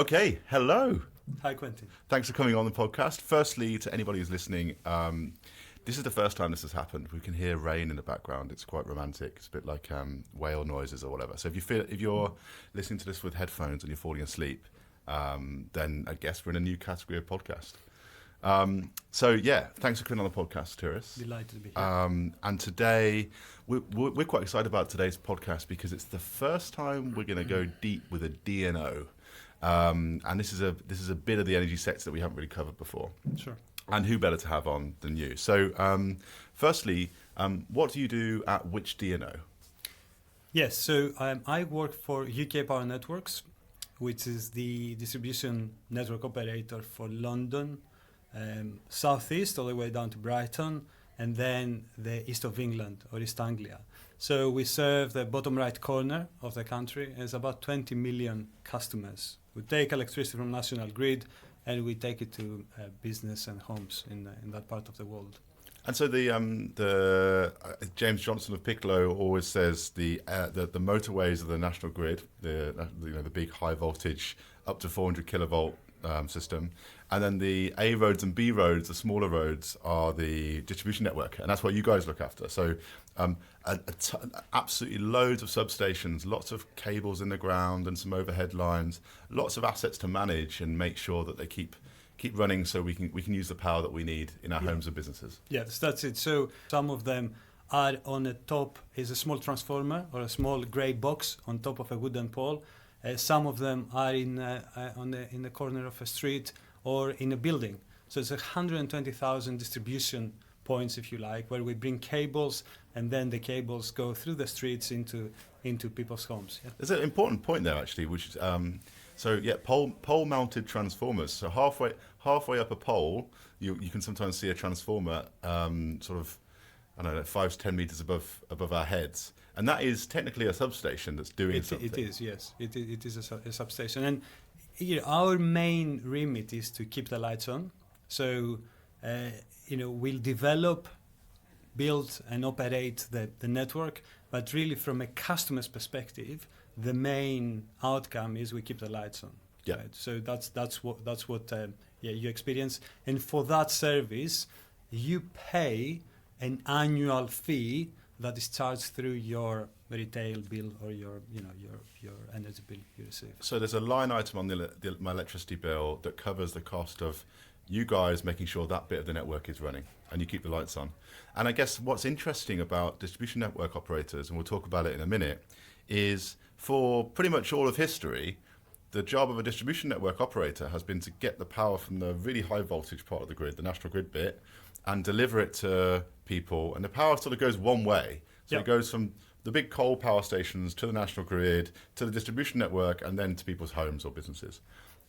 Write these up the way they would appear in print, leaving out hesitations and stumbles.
Okay, hello. Hi, Quentin. Thanks for coming on the podcast. Firstly, to anybody who's listening, this is the first time this has happened. We can hear rain in the background. It's quite romantic. It's a bit like whale noises or whatever. So if you're listening to this with headphones and you're falling asleep, then I guess we're in a new category of podcast. Thanks for coming on the podcast, Sotiris. Delighted to be here. And today, we're quite excited about today's podcast because it's the first time we're going to go deep with a DNO. And this is a bit of the energy sector that we haven't really covered before. Sure. And who better to have on than you? So, firstly, what do you do at which DNO? Yes, so I work for UK Power Networks, which is the distribution network operator for London, southeast all the way down to Brighton, and then the east of England or East Anglia. So we serve the bottom right corner of the country. There's about 20 million customers. We take electricity from national grid and we take it to business and homes in that part of the world. And so the James Johnson of Piccolo always says the motorways are the national grid, the big high voltage up to 400 kilovolt system, and then the A roads and B roads, the smaller roads, are the distribution network, and that's what you guys look after. So absolutely loads of substations, lots of cables in the ground and some overhead lines, lots of assets to manage and make sure that they keep running so we can use the power that we need in our homes and businesses. Yes, that's it. So some of them are on the top is a small transformer or a small grey box on top of a wooden pole. Some of them are in the corner of a street or in a building. So it's 120,000 distribution points, if you like, where we bring cables and then the cables go through the streets into people's homes. Yeah. There's an important point there actually, which is pole-mounted transformers. So halfway up a pole, you can sometimes see a transformer sort of, I don't know, 5 to 10 meters above our heads. And that is technically a substation that's doing something. It is, yes. It is a substation. And our main remit is to keep the lights on. So, we'll develop, build and operate the network. But really from a customer's perspective, the main outcome is we keep the lights on. Yeah. Right? So that's what you experience. And for that service, you pay an annual fee that is charged through your retail bill or your energy bill you receive. So there's a line item on my electricity bill that covers the cost of you guys making sure that bit of the network is running and you keep the lights on. And I guess what's interesting about distribution network operators, and we'll talk about it in a minute, is for pretty much all of history, the job of a distribution network operator has been to get the power from the really high voltage part of the grid, the national grid bit, and deliver it to people. And the power sort of goes one way. So It goes from the big coal power stations to the national grid, to the distribution network, and then to people's homes or businesses.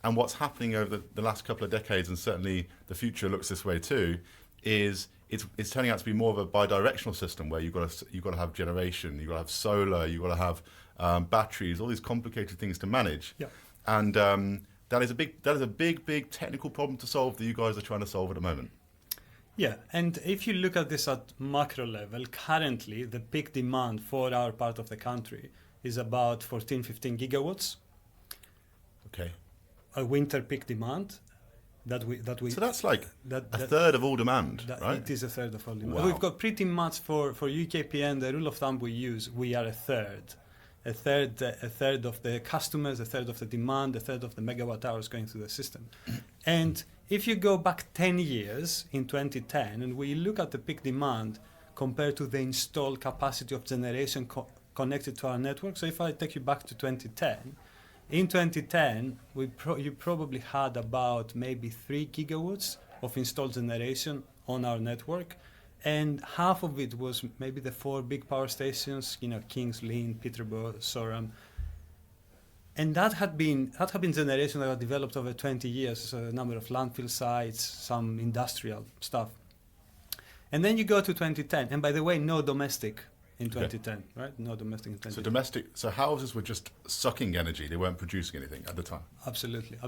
And what's happening over the last couple of decades, and certainly the future looks this way too, is it's turning out to be more of a bi-directional system where you've got to have generation, you've got to have solar, you've got to have batteries, all these complicated things to manage. Yeah. And that is a big technical problem to solve that you guys are trying to solve at the moment. Yeah, and if you look at this at macro level, currently the peak demand for our part of the country is about 14, 15 gigawatts. Okay. A winter peak demand that we. So that's like a third of all demand, right? It is a third of all demand. Wow. We've got pretty much for UKPN, the rule of thumb we use, we are a third of the customers, a third of the demand, a third of the megawatt hours going through the system. And if you go back 10 years in 2010 and we look at the peak demand compared to the installed capacity of generation connected to our network, so if I take you back to 2010, in 2010 you probably had about maybe 3 gigawatts of installed generation on our network. And half of it was maybe the 4 big power stations, Kings Lynn, Peterborough, Soram. And that had been generation that had developed over 20 years, so a number of landfill sites, some industrial stuff. And then you go to 2010, and by the way, no domestic in 2010, right? No domestic in 2010. So houses were just sucking energy, they weren't producing anything at the time. Absolutely.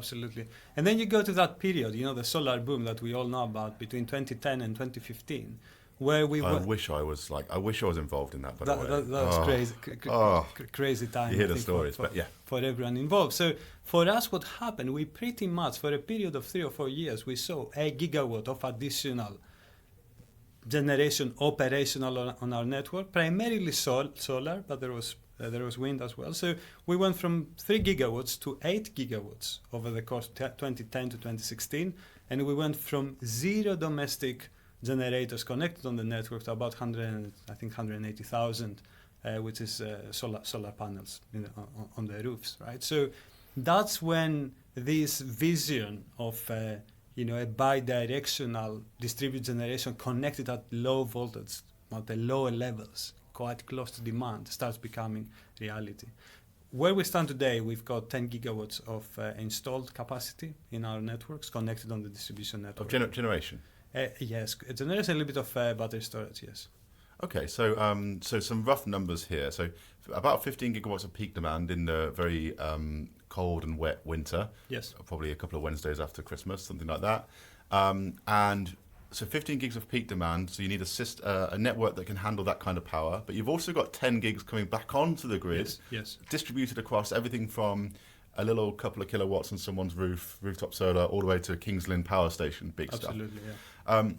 And then you go to that period, the solar boom that we all know about between 2010 and 2015, where we I were. wish I was involved in that. By the way, That was crazy, crazy time. You hear I the think, stories, but yeah. for everyone involved. So for us, what happened? We pretty much, for a period of 3 or 4 years, we saw 8 gigawatt of additional generation operational on our network, primarily solar, but there was wind as well. So we went from 3 gigawatts to 8 gigawatts over the course of 2010 to 2016, and we went from 0 domestic generators connected on the network to about 180,000, which is solar panels on the roofs, right? So that's when this vision of a bi-directional distributed generation connected at low voltage, at the lower levels, quite close to demand, starts becoming reality. Where we stand today, we've got 10 gigawatts of installed capacity in our networks connected on the distribution network. Of generation? Yes, generation, a little bit of battery storage, yes. Okay, so some rough numbers here. So about 15 gigawatts of peak demand in the very cold and wet winter. Yes. Probably a couple of Wednesdays after Christmas, something like that. And so 15 gigs of peak demand, so you need a network that can handle that kind of power. But you've also got 10 gigs coming back onto the grid, yes. distributed across everything from a little couple of kilowatts on someone's rooftop solar, all the way to Kings Lynn power station, big Absolutely, stuff. Yeah.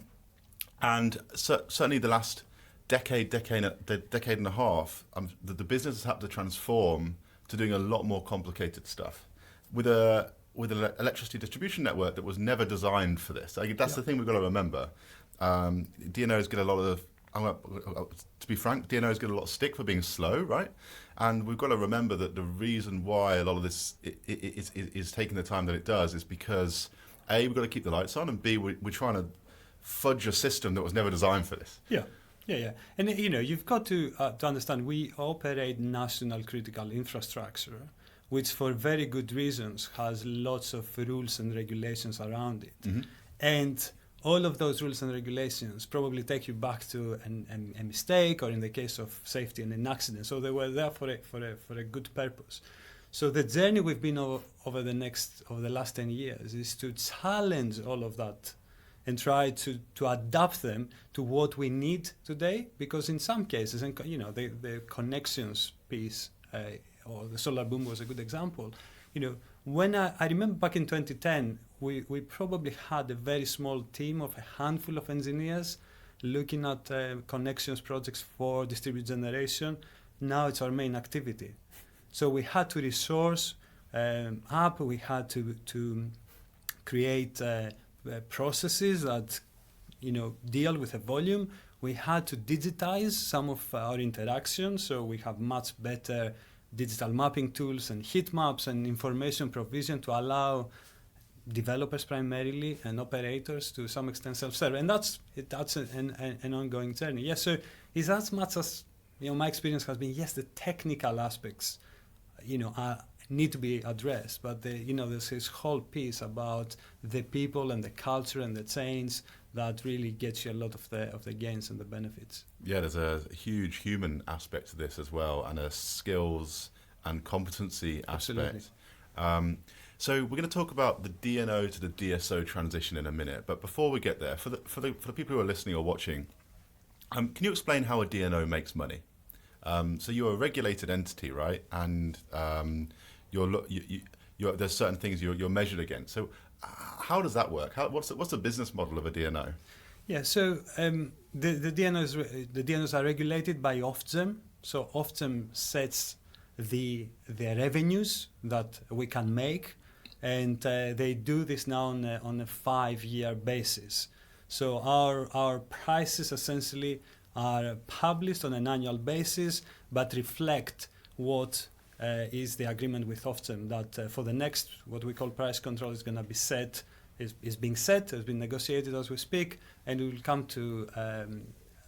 And certainly the last decade and a half, the business has had to transform to doing a lot more complicated stuff with an electricity distribution network that was never designed for this. That's the thing we've got to remember. DNOs get a lot of, to be frank, DNOs get a lot of stick for being slow, right? And we've got to remember that the reason why a lot of this is taking the time that it does is because A, we've got to keep the lights on, and B, we're trying to fudge a system that was never designed for this. Yeah. And you've got to understand, we operate national critical infrastructure, which for very good reasons has lots of rules and regulations around it. Mm-hmm. And all of those rules and regulations probably take you back to a mistake, or in the case of safety and an accident. So they were there for a good purpose. So the journey we've been over the last 10 years is to challenge all of that and try to adapt them to what we need today. Because in some cases, and the connections piece or the solar boom was a good example. When I remember back in 2010, we probably had a very small team of a handful of engineers looking at connections projects for distributed generation. Now it's our main activity. So we had to resource up, we had to create processes that deal with a volume. We had to digitize some of our interactions, so we have much better digital mapping tools and heat maps and information provision to allow developers primarily and operators to some extent self-serve. And that's an ongoing journey. Yes, so it's as much as my experience has been, yes, the technical aspects need to be addressed, but there's this whole piece about the people and the culture and the change that really gets you a lot of the gains and the benefits. Yeah, there's a huge human aspect to this as well, and a skills and competency aspect. So we're going to talk about the DNO to the DSO transition in a minute, but before we get there, for the people who are listening or watching, can you explain how a DNO makes money? So you're a regulated entity, right? And there's certain things you're measured against. So how does that work? What's the business model of a DNO? Yeah, so the DNOs are regulated by Ofgem. So Ofgem sets the revenues that we can make, and they do this now on a 5-year basis. So our prices essentially are published on an annual basis, but reflect what is the agreement with Ofgem that for the next, what we call price control, is going to be set, is being set, has been negotiated as we speak, and it will come to,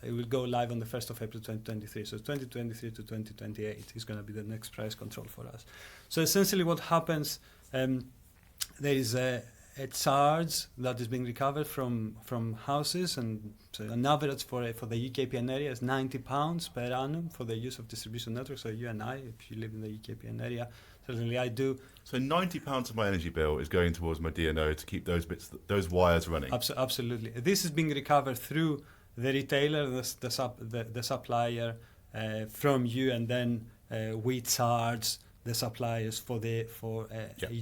it will go live on the 1st of April 2023. So 2023 to 2028 is going to be the next price control for us. So essentially what happens, there is a charge that is being recovered from houses, and so an average for the UKPN area is £90 per annum for the use of distribution networks. So you and I, if you live in the UKPN area, certainly I do. So £90 of my energy bill is going towards my DNO to keep those wires running. Absolutely. This is being recovered through the retailer, the supplier from you, and then we charge the suppliers for the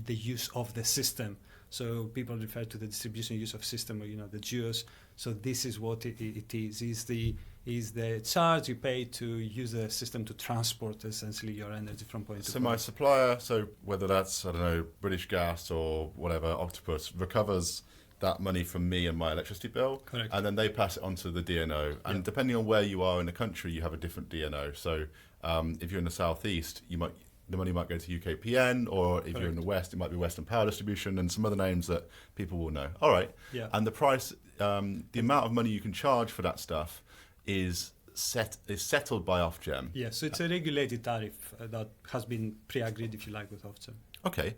use of the system. So people refer to the distribution use of system, or the DNOs. So this is what it is. Is the charge you pay to use the system to transport essentially your energy from point to point. So my supplier, so whether that's, I don't know, British Gas or whatever, Octopus, recovers that money from me and my electricity bill. Correct. And then they pass it on to the DNO. And depending on where you are in the country, you have a different DNO. So if you're in the southeast, the money might go to UKPN, or if you're in the west, it might be Western Power Distribution, and some other names that people will know. All right. Yeah. And the price, the amount of money you can charge for that stuff is settled by Ofgem. Yeah, so it's a regulated tariff that has been pre-agreed, if you like, with Ofgem. Okay.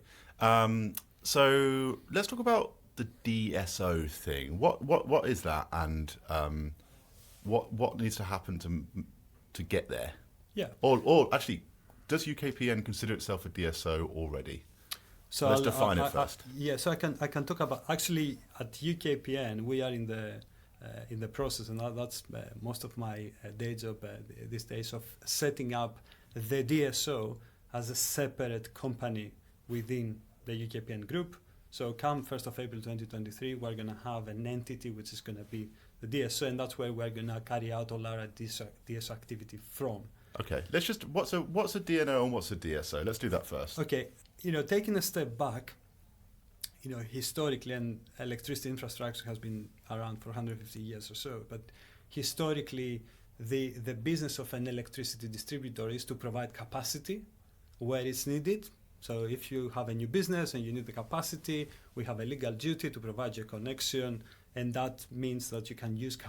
So let's talk about the DSO thing. What is that, and what needs to happen to get there? Yeah. Or actually, does UKPN consider itself a DSO already? So let's define it first. So I can talk about, actually at UKPN we are in the process, and that's most of my day job these days, of setting up the DSO as a separate company within the UKPN group. So come 1st of April 2023, we're going to have an entity which is going to be the DSO, and that's where we're going to carry out all our DSO activity from. Okay, let's just, what's a DNO and what's a DSO? Let's do that first. Okay, taking a step back, historically, and electricity infrastructure has been around for 150 years or so, but historically, the business of an electricity distributor is to provide capacity where it's needed. So if you have a new business and you need the capacity, we have a legal duty to provide you a connection, and that means that you can use the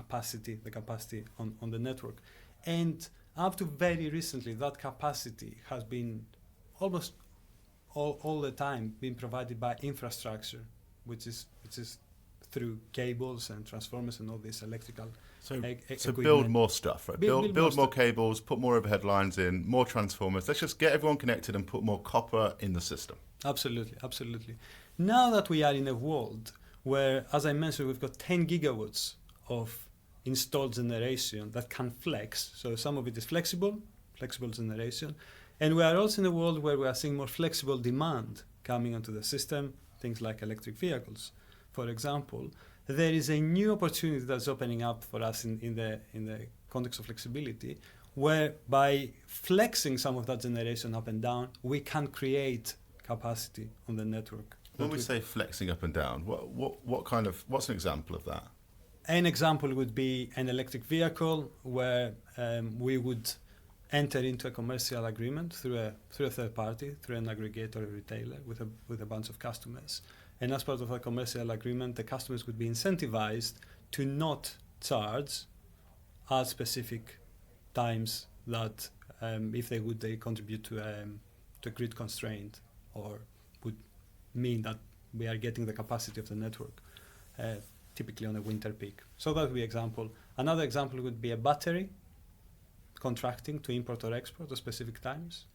capacity on the network. And up to very recently, that capacity has been almost all the time being provided by infrastructure, which is through cables and transformers and all this electrical. So equipment. Build more stuff, right? Build more stuff. cables, put more overhead lines in, more transformers. Let's just get everyone connected and put more copper in the system. Absolutely. Now that we are in a world where, as I mentioned, we've got 10 gigawatts of installed generation that can flex. So some of it is flexible generation. And we are also in a world where we are seeing more flexible demand coming onto the system, things like electric vehicles, for example. There is a new opportunity that's opening up for us in the context of flexibility, where by flexing some of that generation up and down, we can create capacity on the network. When we say flexing up and down, what's an example of that? An example would be an electric vehicle where we would enter into a commercial agreement through a third party, through an aggregator or retailer with a bunch of customers. And as part of a commercial agreement, the customers would be incentivized to not charge at specific times that if they contribute to a grid constraint, or would mean that we are getting the capacity of the network, typically on a winter peak. So that would be an example. Another example would be a battery contracting to import or export at specific times,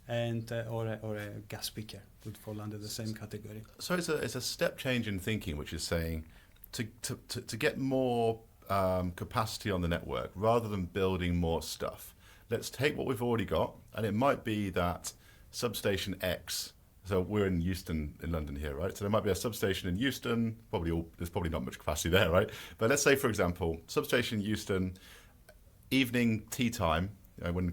and or a gas peaker would fall under the same category. So it's a step change in thinking, which is saying to get more capacity on the network rather than building more stuff. Let's take what we've already got, and it might be that substation X. So we're in Euston in London here, right? So there might be a substation in Euston. There's probably not much capacity there, right? But let's say, for example, substation Euston, evening tea time, when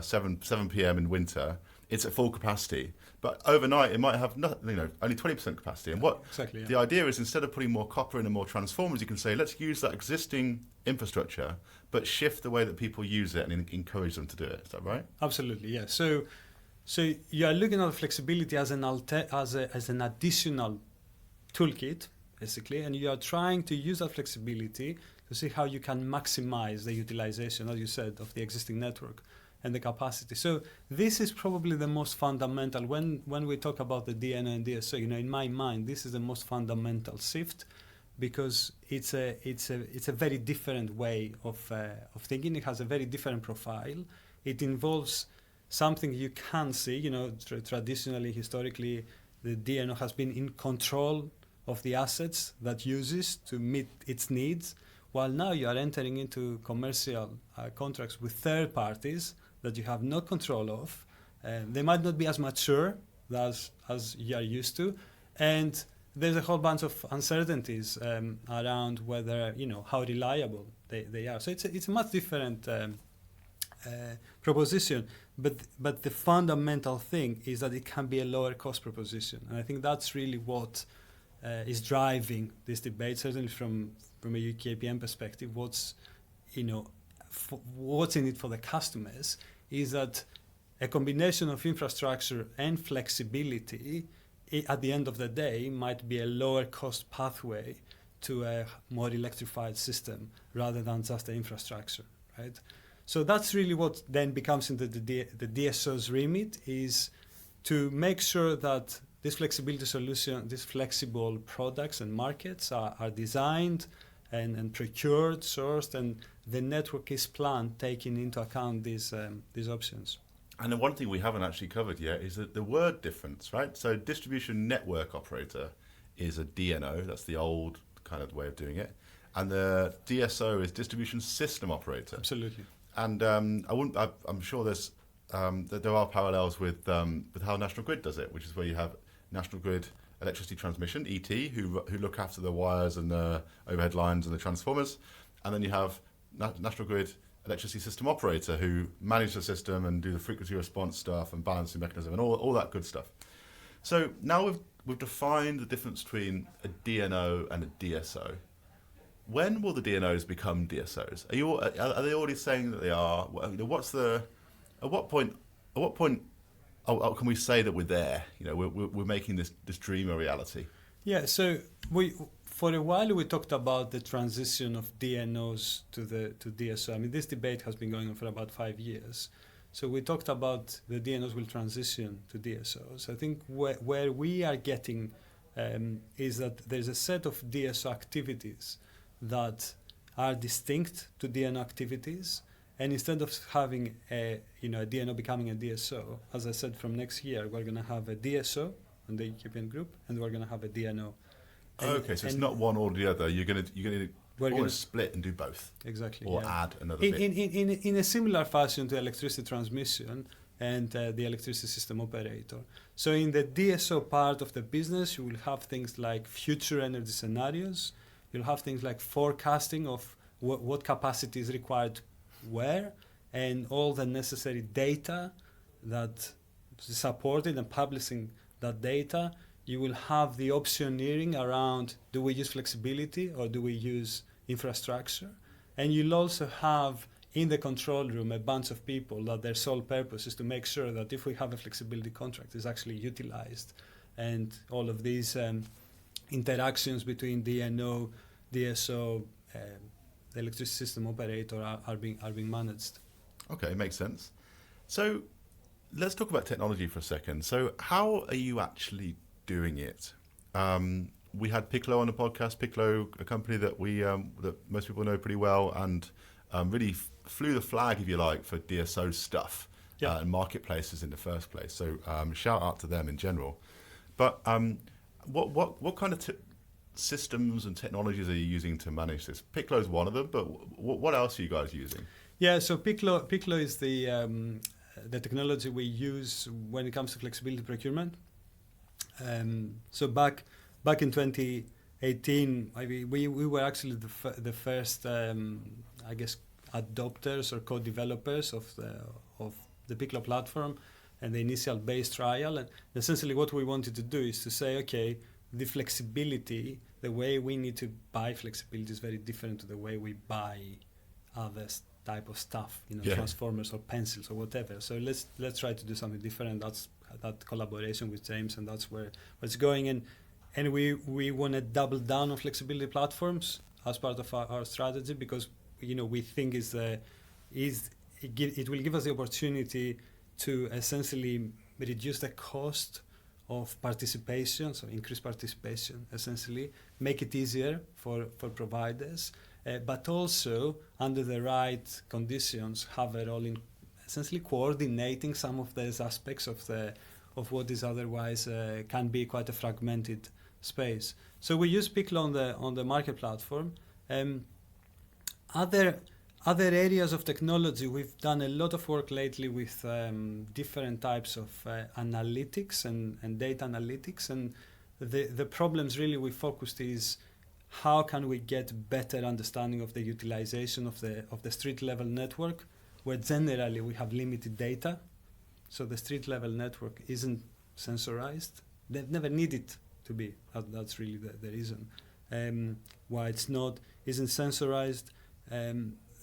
7 p.m. in winter, it's at full capacity. But overnight, it might have only 20% capacity. And the idea is, instead of putting more copper in and more transformers, you can say, let's use that existing infrastructure, but shift the way that people use it and encourage them to do it. Is that right? Absolutely, yeah. So you are looking at flexibility as an additional toolkit, basically, and you are trying to use that flexibility to see how you can maximize the utilization, as you said, of the existing network and the capacity. So this is probably the most fundamental. When we talk about the DNO and DSO, in my mind, this is the most fundamental shift, because it's a very different way of thinking. It has a very different profile. It involves something you can see. Traditionally, historically, the DNO has been in control of the assets that uses to meet its needs, while now you are entering into commercial contracts with third parties that you have no control of. They might not be as mature as you are used to, and there's a whole bunch of uncertainties around whether, how reliable they are. So it's a much different proposition, but the fundamental thing is that it can be a lower cost proposition, and I think that's really what is driving this debate. Certainly from a UKPM perspective, what's in it for the customers is that a combination of infrastructure and flexibility at the end of the day might be a lower cost pathway to a more electrified system rather than just the infrastructure, right? So that's really what then becomes into the DSO's remit, is to make sure that this flexibility solution, these flexible products and markets are designed and procured, sourced, and the network is planned taking into account these options. And the one thing we haven't actually covered yet is that the word difference, right? So distribution network operator is a DNO, that's the old kind of way of doing it. And the DSO is distribution system operator. Absolutely. And I'm sure that there are parallels with how National Grid does it, which is where you have National Grid Electricity Transmission, ET, who look after the wires and the overhead lines and the transformers. And then you have National Grid Electricity System Operator, who manage the system and do the frequency response stuff and balancing mechanism and all that good stuff. So now we've defined the difference between a DNO and a DSO. When will the DNOs become DSOs? Are they already saying that they are? At what point can we say that we're there? We're making this dream a reality. Yeah. So for a while we talked about the transition of DNOs to DSO. I mean, this debate has been going on for about 5 years. So we talked about the DNOs will transition to DSOs. I think where we are getting is that there's a set of DSO activities that are distinct to DNO activities, and instead of having a DNO becoming a DSO, as I said, from next year we're going to have a DSO in the UKPN group, and we're going to have a DNO. Okay, so it's not one or the other. You're going to split and do both. Exactly. Or add another bit. In a similar fashion to electricity transmission and the electricity system operator. So in the DSO part of the business, you will have things like future energy scenarios. You'll have things like forecasting of what capacity is required where, and all the necessary data that is supported, and publishing that data. You will have the optioneering around, do we use flexibility or do we use infrastructure? And you'll also have in the control room a bunch of people that their sole purpose is to make sure that if we have a flexibility contract, it's actually utilized. And all of these interactions between DNO, DSO, the electricity system operator are being managed. Okay, makes sense. So let's talk about technology for a second. So how are you actually doing it? We had Piccolo on the podcast. Piccolo, a company that that most people know pretty well, and really flew the flag, if you like, for DSO stuff and marketplaces in the first place. So shout out to them in general. But what kind of systems and technologies are you using to manage this? Piccolo is one of them, but what else are you guys using? Yeah, so Piccolo is the technology we use when it comes to flexibility procurement. So back in 2018, we were actually the first, I guess, adopters or co-developers of the Piccolo platform and the initial base trial. And essentially what we wanted to do is to say, okay, the flexibility, the way we need to buy flexibility is very different to the way we buy other type of stuff, transformers or pencils or whatever. So let's try to do something different. That's that collaboration with James, and that's where it's going. And we want to double down on flexibility platforms as part of our strategy, because we think it will give us the opportunity to essentially reduce the cost of participation, so increase participation, essentially, make it easier for providers, but also under the right conditions have a role in essentially coordinating some of those aspects of what is otherwise can be quite a fragmented space. So we use Piccolo on the market platform. Other areas of technology, we've done a lot of work lately with different types of analytics and data analytics, and the problems really we focused is how can we get better understanding of the utilization of the street level network, where generally we have limited data. So the street level network isn't sensorized. They've never needed to be. That's really the reason why isn't sensorized.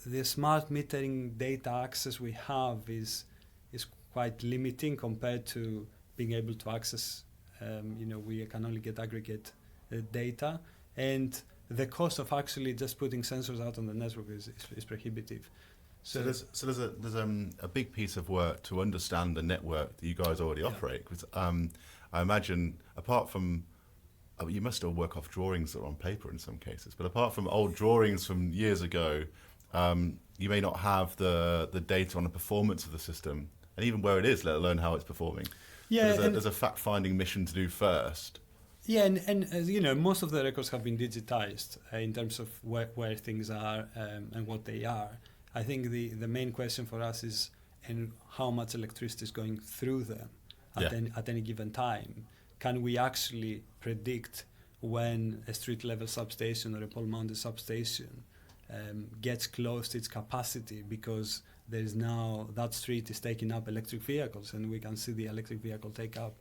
The smart metering data access we have is quite limiting compared to being able to access. We can only get aggregate data, and the cost of actually just putting sensors out on the network is prohibitive. So there's a big piece of work to understand the network that you guys already operate. 'Cause, I imagine, apart from, you must still work off drawings that are on paper in some cases, but apart from old drawings from years ago, you may not have the data on the performance of the system, and even where it is, let alone how it's performing. Yeah, So there's a fact-finding mission to do first. Yeah, and as you know, most of the records have been digitized in terms of where things are and what they are. I think the main question for us is how much electricity is going through them at any given time. Can we actually predict when a street level substation or a pole mounted substation gets close to its capacity, because there's now that street is taking up electric vehicles, and we can see the electric vehicle take up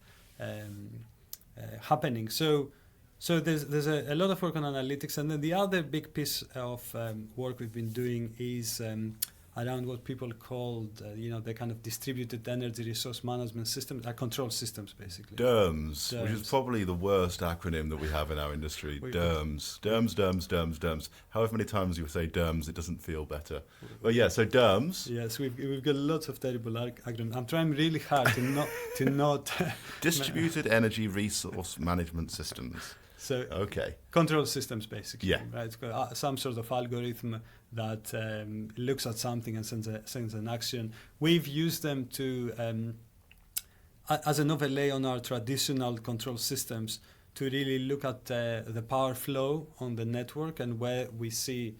happening. So there's a lot of work on analytics, and then the other big piece of work we've been doing is around what people called, the kind of distributed energy resource management systems, control systems, basically. DERMS, which is probably the worst acronym that we have in our industry. DERMS. DERMS. However many times you say DERMS, it doesn't feel better. But yeah, so DERMS. Yes, we've got lots of terrible acronyms. I'm trying really hard to not Distributed energy resource management systems. So okay, control systems, basically. Yeah. Right? It's got some sort of algorithm that looks at something and sends an action. We've used them to as an overlay on our traditional control systems to really look at the power flow on the network, and where we see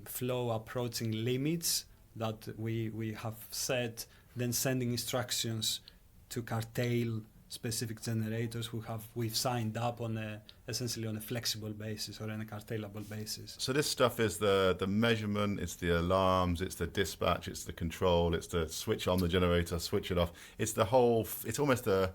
flow approaching limits that we have set, then sending instructions to curtail specific generators we've signed up on essentially on a flexible basis or on a curtailable basis. So this stuff is the measurement, it's the alarms, it's the dispatch, it's the control, it's the switch on the generator, switch it off. It's the whole. It's almost the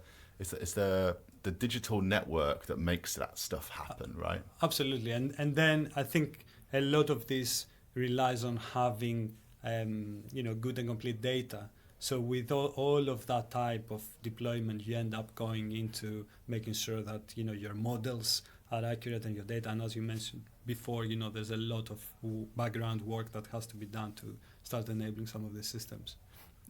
digital network that makes that stuff happen, right? Absolutely, and then I think a lot of this relies on having good and complete data. So with all of that type of deployment, you end up going into making sure that your models are accurate and your data. And as you mentioned before, there's a lot of background work that has to be done to start enabling some of these systems.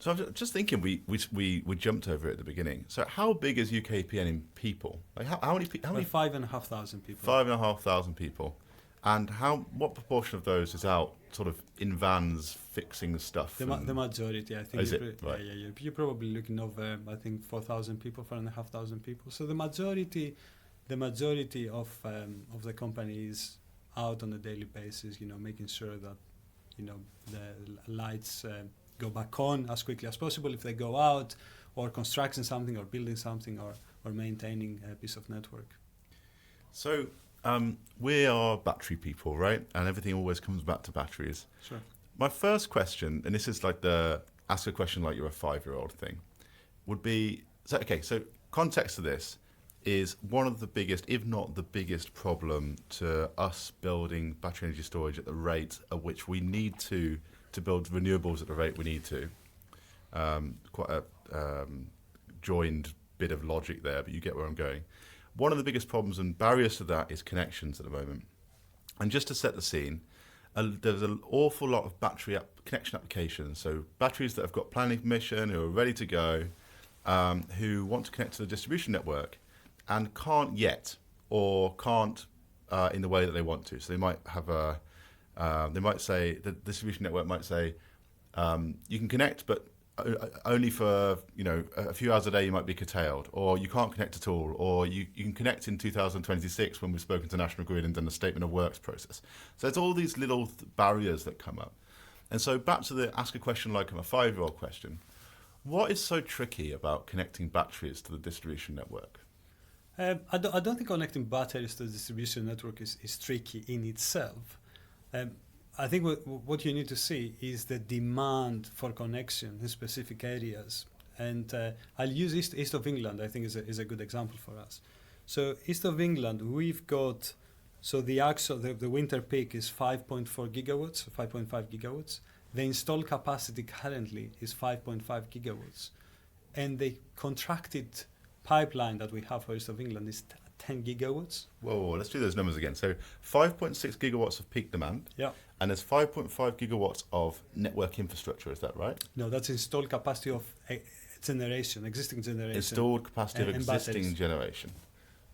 So I'm just thinking, we jumped over it at the beginning. So how big is UKPN in people? Like how many? 5,500 people. 5,500 people, and what proportion of those is out sort of in vans fixing stuff? The majority, I think. Is it? Right. Yeah. You're probably looking over, I think, 4,000 people, 4,500 people. So the majority of the company is out on a daily basis, making sure that the lights go back on as quickly as possible if they go out, or constructing something, or building something, or maintaining a piece of network. So we are battery people, right? And everything always comes back to batteries. Sure. My first question, and this is like the ask a question like you're a 5-year-old thing, would be, so context to this is one of the biggest, if not the biggest problem to us building battery energy storage at the rate at which we need to build renewables at the rate we need to. Quite a joined bit of logic there, but you get where I'm going. One of the biggest problems and barriers to that is connections at the moment. And just to set the scene, there's an awful lot of battery connection applications. So batteries that have got planning permission, who are ready to go, who want to connect to the distribution network and can't yet, or can't in the way that they want to. So they might have they might say, the distribution network might say, you can connect, but only for a few hours a day you might be curtailed, or you can't connect at all, or you can connect in 2026 when we've spoken to National Grid and done the statement of works process. So there's all these little barriers that come up. And so back to the ask a question like I'm a 5-year-old question. What is so tricky about connecting batteries to the distribution network? I don't think connecting batteries to the distribution network is tricky in itself. I think what you need to see is the demand for connection in specific areas. And I'll use East of England, I think is a good example for us. So East of England, we've got, so the winter peak is 5.4 gigawatts, 5.5 gigawatts. The installed capacity currently is 5.5 gigawatts. And the contracted pipeline that we have for East of England is 10 gigawatts. Whoa, let's do those numbers again. So 5.6 gigawatts of peak demand. Yeah. And there's 5.5 gigawatts of network infrastructure, is that right? No, that's installed capacity of generation, existing generation. Installed capacity of and existing batteries. generation.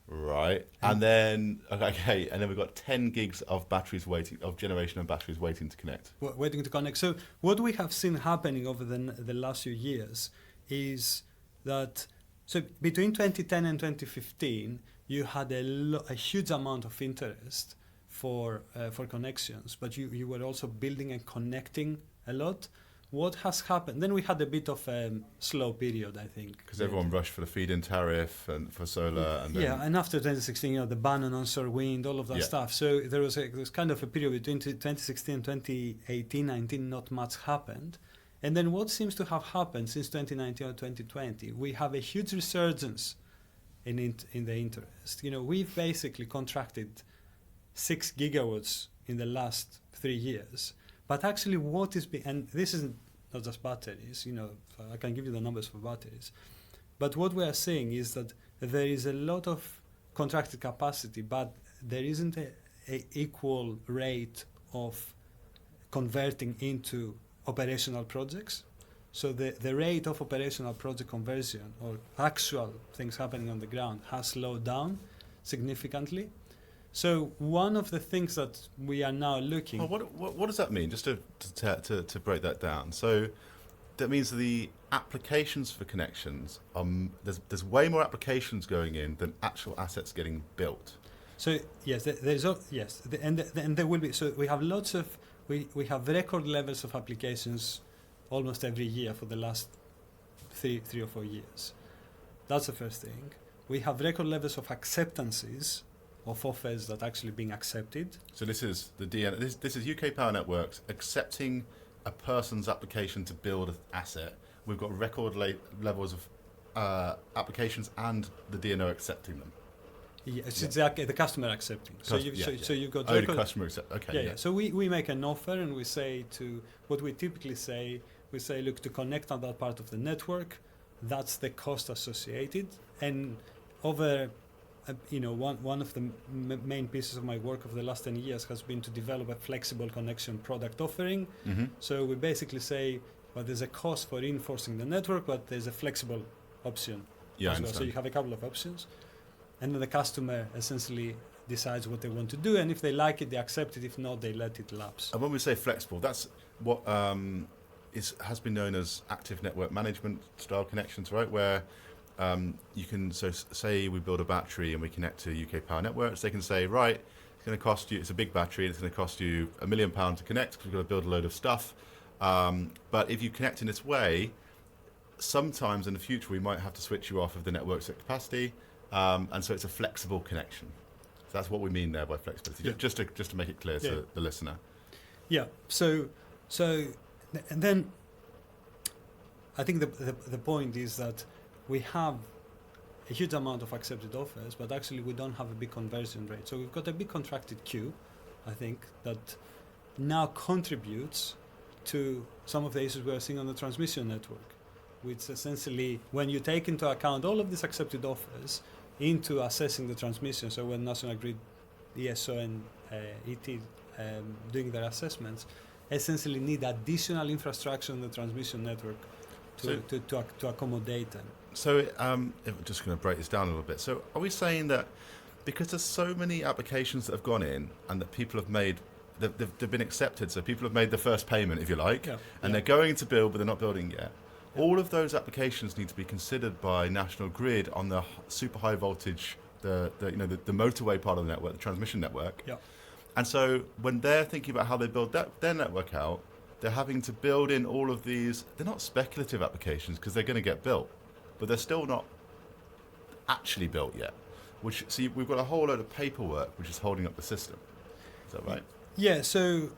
Right. And then we've got 10 gigs of batteries waiting, of generation and batteries waiting to connect. Waiting to connect. So what we have seen happening over the last few years is that, so between 2010 and 2015, you had a huge amount of interest for connections, but you were also building and connecting a lot. What has happened? Then we had a bit of a slow period, I think. Because everyone rushed for the feed-in tariff and for solar. And then and after 2016, the ban on onshore wind, all of that stuff. So there was kind of a period between 2016 and 2018, 19, not much happened. And then what seems to have happened since 2019 or 2020, we have a huge resurgence in the interest. We've basically contracted 6 gigawatts in the last 3 years. But actually and this isn't not just batteries, I can give you the numbers for batteries. But what we are seeing is that there is a lot of contracted capacity, but there isn't a equal rate of converting into operational projects. So the rate of operational project conversion or actual things happening on the ground has slowed down significantly. So one of the things that we are now looking... What does that mean? Just to break that down. So that means the applications for connections, there's way more applications going in than actual assets getting built. So yes, and there will be. So we have we have record levels of applications almost every year for the last three or 4 years. That's the first thing. We have record levels of acceptances of offers that are actually being accepted. So this is the DNO. This is UK Power Networks accepting a person's application to build an asset. We've got record levels of applications and the DNO accepting them. Yes, exactly. The customer accepting. So you've got the customer accept. Okay. Yeah. So we make an offer and we say what we typically say. We say, look, to connect on that part of the network, that's the cost associated, and over. One of the main pieces of my work over the last 10 years has been to develop a flexible connection product offering. Mm-hmm. So we basically say, well, there's a cost for reinforcing the network, but there's a flexible option as well. So you have a couple of options. And then the customer essentially decides what they want to do. And if they like it, they accept it. If not, they let it lapse. And when we say flexible, that's what has been known as active network management style connections, right? Where you can say we build a battery and we connect to UK Power Networks. They can say, right, it's going to cost you. It's a big battery. And it's going to cost you £1 million to connect because we've got to build a load of stuff. But if you connect in this way, sometimes in the future we might have to switch you off of the network's at capacity, and so it's a flexible connection. So that's what we mean there by flexibility. Yeah. Just to make it clear to the listener. Yeah. So and then I think the point is that we have a huge amount of accepted offers, but actually we don't have a big conversion rate. So we've got a big contracted queue, I think, that now contributes to some of the issues we are seeing on the transmission network, which essentially, when you take into account all of these accepted offers into assessing the transmission, so when National Grid, DSO and ET doing their assessments, essentially need additional infrastructure on the transmission network to accommodate them. So I'm just going to break this down a little bit. So are we saying that because there's so many applications that have gone in and that people have made, they've been accepted, so people have made the first payment, if you like, and they're going to build, but they're not building yet, All of those applications need to be considered by National Grid on the super high voltage, the motorway part of the network, the transmission network. Yeah. And so when they're thinking about how they build their network out, they're having to build in all of these. They're not speculative applications because they're going to get built, but they're still not actually built yet. We've got a whole load of paperwork which is holding up the system. Is that right? Yeah. So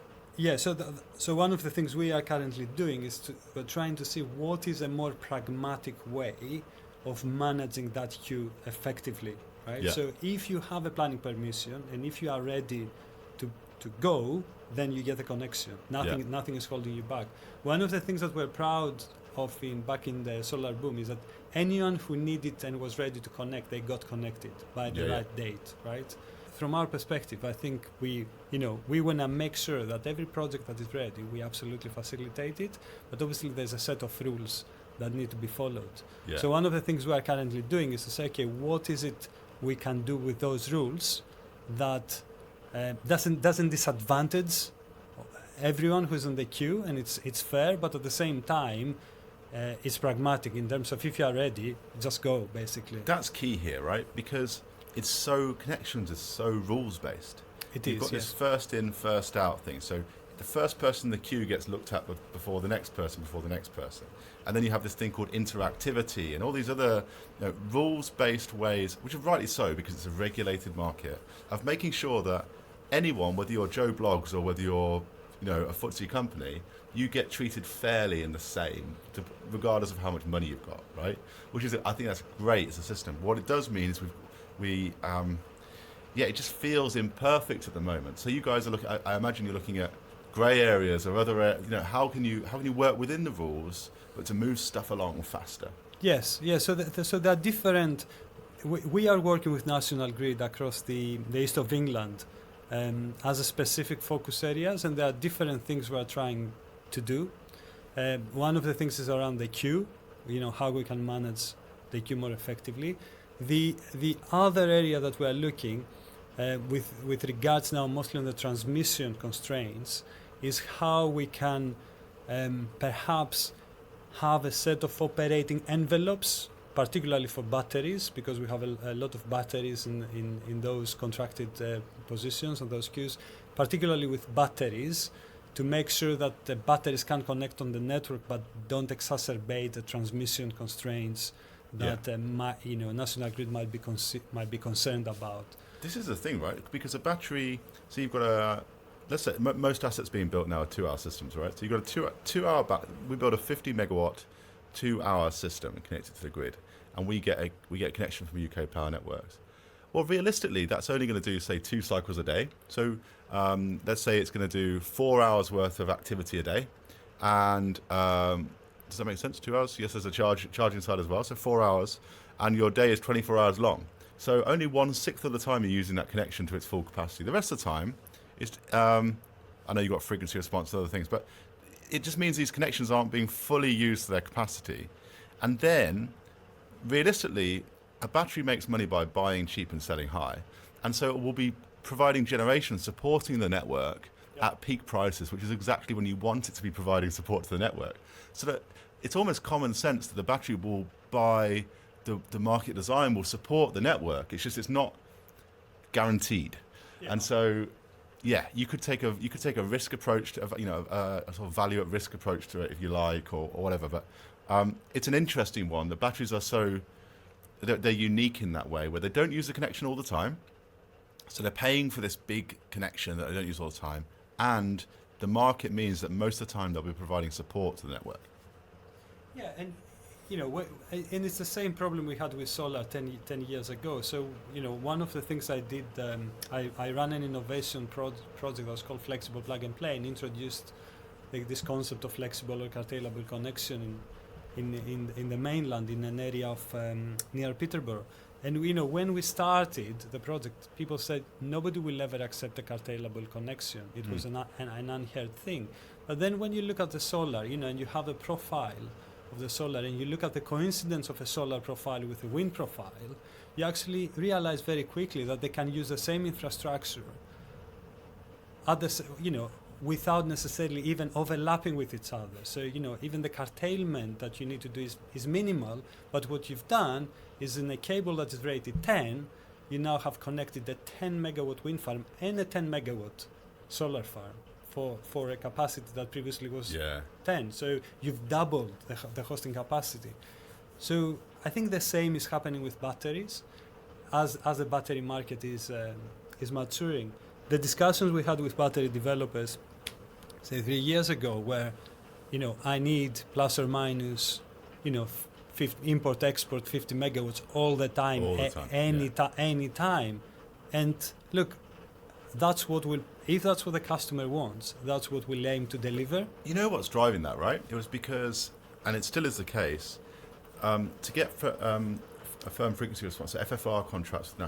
one of the things we are currently doing is we're trying to see what is a more pragmatic way of managing that queue effectively, right? Yeah. So if you have a planning permission and if you are ready to go, then you get a connection. Nothing is holding you back. One of the things that we're proud of back in the solar boom is that anyone who needed and was ready to connect, they got connected by the right date, right? From our perspective, I think we want to make sure that every project that is ready, we absolutely facilitate it, but obviously there's a set of rules that need to be followed. Yeah. So one of the things we are currently doing is to say, okay, what is it we can do with those rules that doesn't disadvantage everyone who's in the queue, and it's fair, but at the same time, it's pragmatic in terms of if you are ready, just go, basically. That's key here, right? Because connections is so rules based. You've got this first in, first out thing. So the first person in the queue gets looked at before the next person, and then you have this thing called interactivity and all these other rules based ways, which are rightly so because it's a regulated market, of making sure that anyone, whether you're Joe Blogs or whether you're a FTSE company, you get treated fairly and the same, regardless of how much money you've got, right? I think that's great as a system. What it does mean is it just feels imperfect at the moment. So you guys are looking. I imagine you're looking at grey areas or other. How can you work within the rules, but to move stuff along faster? Yes. So there are different. We are working with National Grid across the east of England as a specific focus areas, and there are different things we are trying to do. One of the things is around the queue, how we can manage the queue more effectively. The other area that we are looking with regards now mostly on the transmission constraints is how we can perhaps have a set of operating envelopes, particularly for batteries, because we have a lot of batteries in those contracted positions on those queues, particularly with batteries, to make sure that the batteries can connect on the network but don't exacerbate the transmission constraints that National Grid might be concerned about. This is the thing, right? Because a battery, so you've got let's say most assets being built now are 2-hour systems, right? So you've got a two-hour we build a 50 megawatt 2-hour system and connect it to the grid, and we get a connection from UK Power Networks. Well, realistically, that's only going to do, say, 2 cycles a day. So let's say it's going to do 4 hours worth of activity a day, and does that make sense? 2 hours? Yes, there's a charging side as well. So 4 hours, and your day is 24 hours long. So only 1/6 of the time you're using that connection to its full capacity. The rest of the time, I know you've got frequency response and other things, but it just means these connections aren't being fully used to their capacity. And then, realistically, a battery makes money by buying cheap and selling high. And so it will be providing generation, supporting the network at peak prices, which is exactly when you want it to be providing support to the network. So that it's almost common sense that the battery will buy, the market design will support the network. It's just it's not guaranteed. Yeah. And so, you could take a risk approach to a sort of value at risk approach to it if you like, or whatever. But it's an interesting one. The batteries are they're unique in that way, where they don't use the connection all the time. So they're paying for this big connection that they don't use all the time, and the market means that most of the time they'll be providing support to the network. Yeah, and and it's the same problem we had with solar 10 years ago. So one of the things I did, I ran an innovation project that was called Flexible Plug and Play, and introduced this concept of flexible or curtailable connection in the mainland, in an area of near Peterborough. And when we started the project, people said nobody will ever accept a curtailable connection. It was an unheard thing. But then when you look at the solar, and you have a profile of the solar, and you look at the coincidence of a solar profile with a wind profile, you actually realize very quickly that they can use the same infrastructure at without necessarily even overlapping with each other. So, even the curtailment that you need to do is minimal, but what you've done is in a cable that is rated 10, you now have connected a 10 megawatt wind farm and a 10 megawatt solar farm for a capacity that previously was 10. So you've doubled the hosting capacity. So I think the same is happening with batteries as the battery market is maturing. The discussions we had with battery developers, say 3 years ago, where, I need plus or minus, import export 50 megawatts all the time, any time. And look, if that's what the customer wants, that's what we'll aim to deliver. You know what's driving that, right? It was because, and it still is the case, to get a firm frequency response, so FFR contracts with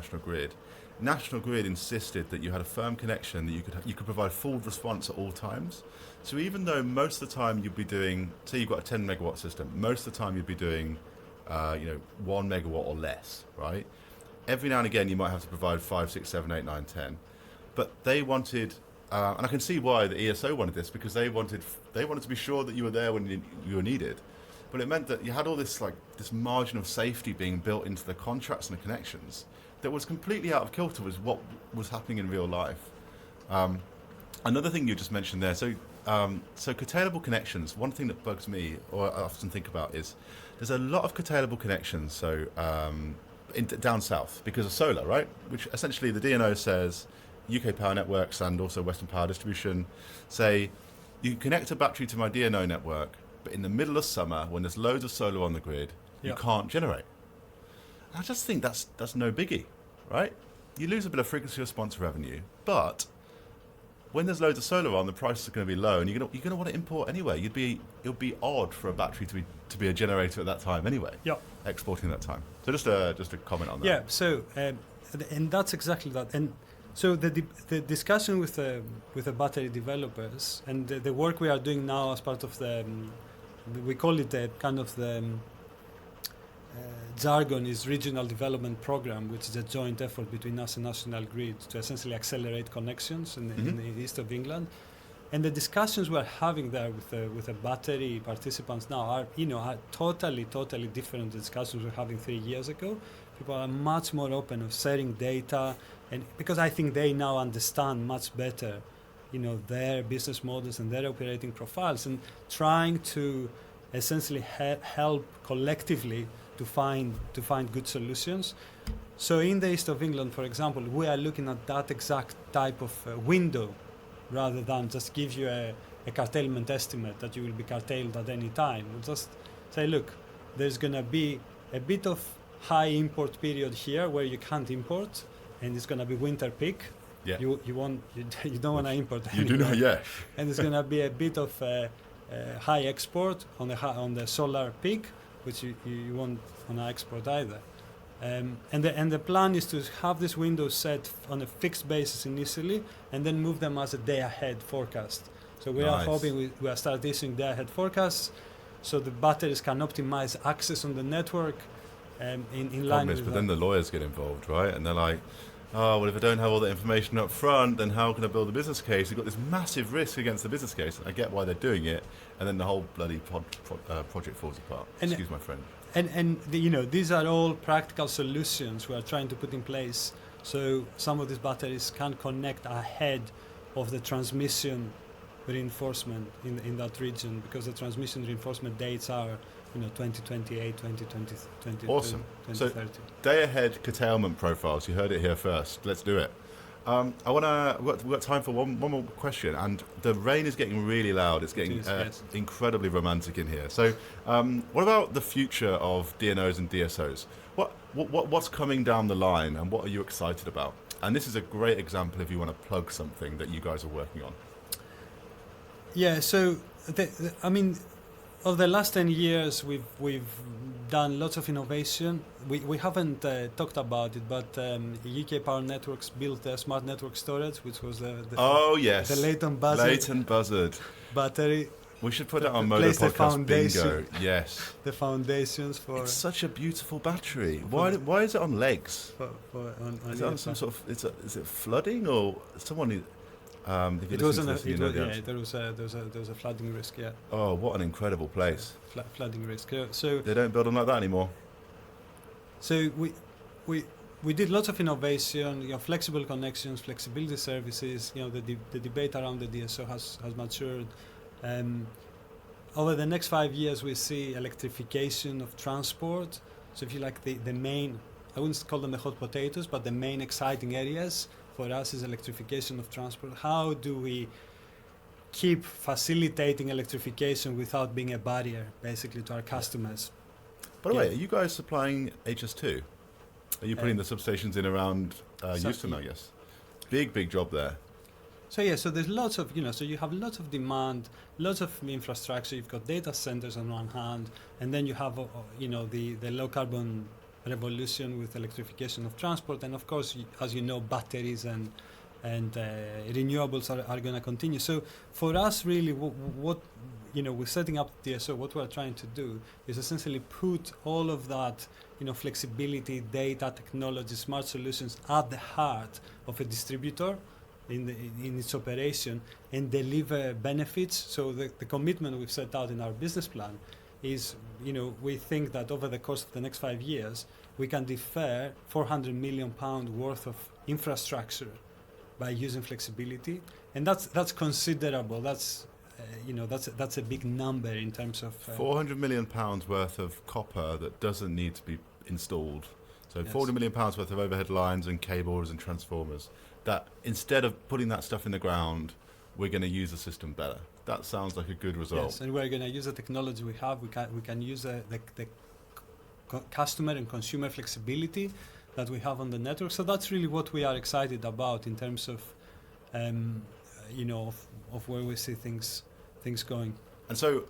National Grid insisted that you had a firm connection that you could provide full response at all times. So even though most of the time you'd be doing, say you've got a 10 megawatt system, most of the time you'd be doing 1 megawatt or less, right? Every now and again you might have to provide 5, 6, 7, 8, 9, 10. But they wanted, and I can see why the ESO wanted this, because they wanted to be sure that you were there when you were needed. But it meant that you had all this margin of safety being built into the contracts and the connections that was completely out of kilter with what was happening in real life. Another thing you just mentioned there, so curtailable connections, one thing that bugs me, or I often think about, is there's a lot of curtailable connections, so down south, because of solar, right? Which essentially the DNO says, UK Power Networks and also Western Power Distribution say, you connect a battery to my DNO network, but in the middle of summer, when there's loads of solar on the grid, you can't generate. I just think that's no biggie, right? You lose a bit of frequency response revenue, but when there's loads of solar on, the prices are going to be low, and you're going to want to import anyway. It would be odd for a battery to be a generator at that time anyway. Exporting that time. So just a comment on that. Yeah. So and that's exactly that. And so the discussion with the battery developers and the work we are doing now as part of we call it the jargon is regional development program, which is a joint effort between us and National Grid to essentially accelerate connections in the east of England. And the discussions we're having there with the battery participants now are totally different discussions we were having 3 years ago. People are much more open of sharing data, and because I think they now understand much better, their business models and their operating profiles, and trying to essentially help collectively to find good solutions. So in the east of England, for example, we are looking at that exact type of window, rather than just give you a curtailment estimate that you will be curtailed at any time. We'll just say, look, there's going to be a bit of high import period here where you can't import, and it's going to be winter peak. Yeah. You don't want to import. You do not, yeah. And there's going to be a bit of high export on the solar peak, which you won't want to export either. And the plan is to have this window set on a fixed basis initially, and then move them as a day-ahead forecast. So we are hoping we are start issuing day-ahead forecasts, so the batteries can optimize access on the network in line with that. But then the lawyers get involved, right? And they're like, oh, well, if I don't have all the information up front, then how can I build a business case? You've got this massive risk against the business case. I get why they're doing it, and then the whole bloody project falls apart. Excuse my French. And these are all practical solutions we are trying to put in place, so some of these batteries can connect ahead of the transmission reinforcement in that region, because the transmission reinforcement dates are 2028, 2020, awesome. 2030. So day ahead curtailment profiles, you heard it here first. Let's do it. We've got time for one more question, and the rain is getting really loud. It's getting incredibly romantic in here. So what about the future of DNOs and DSOs? What's coming down the line, and what are you excited about? And this is a great example if you want to plug something that you guys are working on. Yeah, so over the last 10 years, we've done lots of innovation. We haven't talked about it, but UK Power Networks built a smart network storage, which was the Leighton Buzzard battery. We should put that on Modo podcast bingo. Yes. The foundations for. It's such a beautiful battery. Why is it on legs? Is it on some sort of? Is it flooding or someone? If It you wasn't. listen to this, you know the answer. There was a flooding risk. Yeah. Oh, what an incredible place! Flooding risk. So They don't build them like that anymore. we did lots of innovation. Flexible connections, flexibility services. The debate around the DSO has matured. Over the next 5 years, we see electrification of transport. So if you like, the main, I wouldn't call them the hot potatoes, but the main exciting areas for us is electrification of transport. How do we keep facilitating electrification without being a barrier, basically, to our customers? By the way, are you guys supplying HS2? Are you putting the substations in around Houston, I guess? Big job there. So there's lots of, so you have lots of demand, lots of infrastructure. You've got data centers on one hand, and then you have, the low carbon revolution with electrification of transport, and of course, as you know, batteries and renewables are going to continue. So for us, really, what we're setting up DSO. What we're trying to do is essentially put all of that, flexibility, data, technology, smart solutions at the heart of a distributor in its operation and deliver benefits. So the commitment we've set out in our business plan is, we think that over the course of the next 5 years, we can defer £400 million worth of infrastructure by using flexibility, and that's considerable. That's a big number in terms of £400 million worth of copper that doesn't need to be installed. So Yes. £400 million worth of overhead lines and cables and transformers. That instead of putting that stuff in the ground, we're going to use the system better. That sounds like a good result. Yes, and we're going to use the technology we have. We can use the customer and consumer flexibility that we have on the network. So that's really what we are excited about in terms of, of where we see things going. And so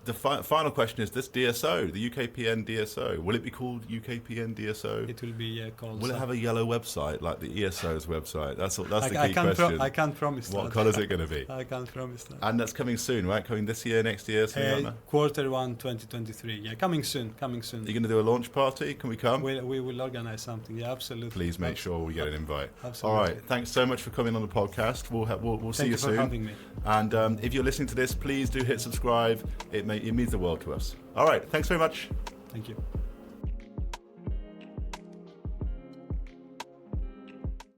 the final question is this DSO, the UKPN DSO. Will it be called UKPN DSO? It will be called. Will it have a yellow website like the ESO's website? That's the key I question. I can't promise What that. colour is it going to be? I can't promise that. And that's coming soon, right? Coming this year, next year, something like that? Q1 2023. Yeah, coming soon. Are you going to do a launch party? Can we come? We will organize something. Yeah, absolutely. Please make sure we get an invite. Absolutely. All right. Thanks so much for coming on the podcast. We'll see you soon. Thank you for having me. And if you're listening to this, please do hit subscribe. It means the world to us. All right. Thanks very much. Thank you.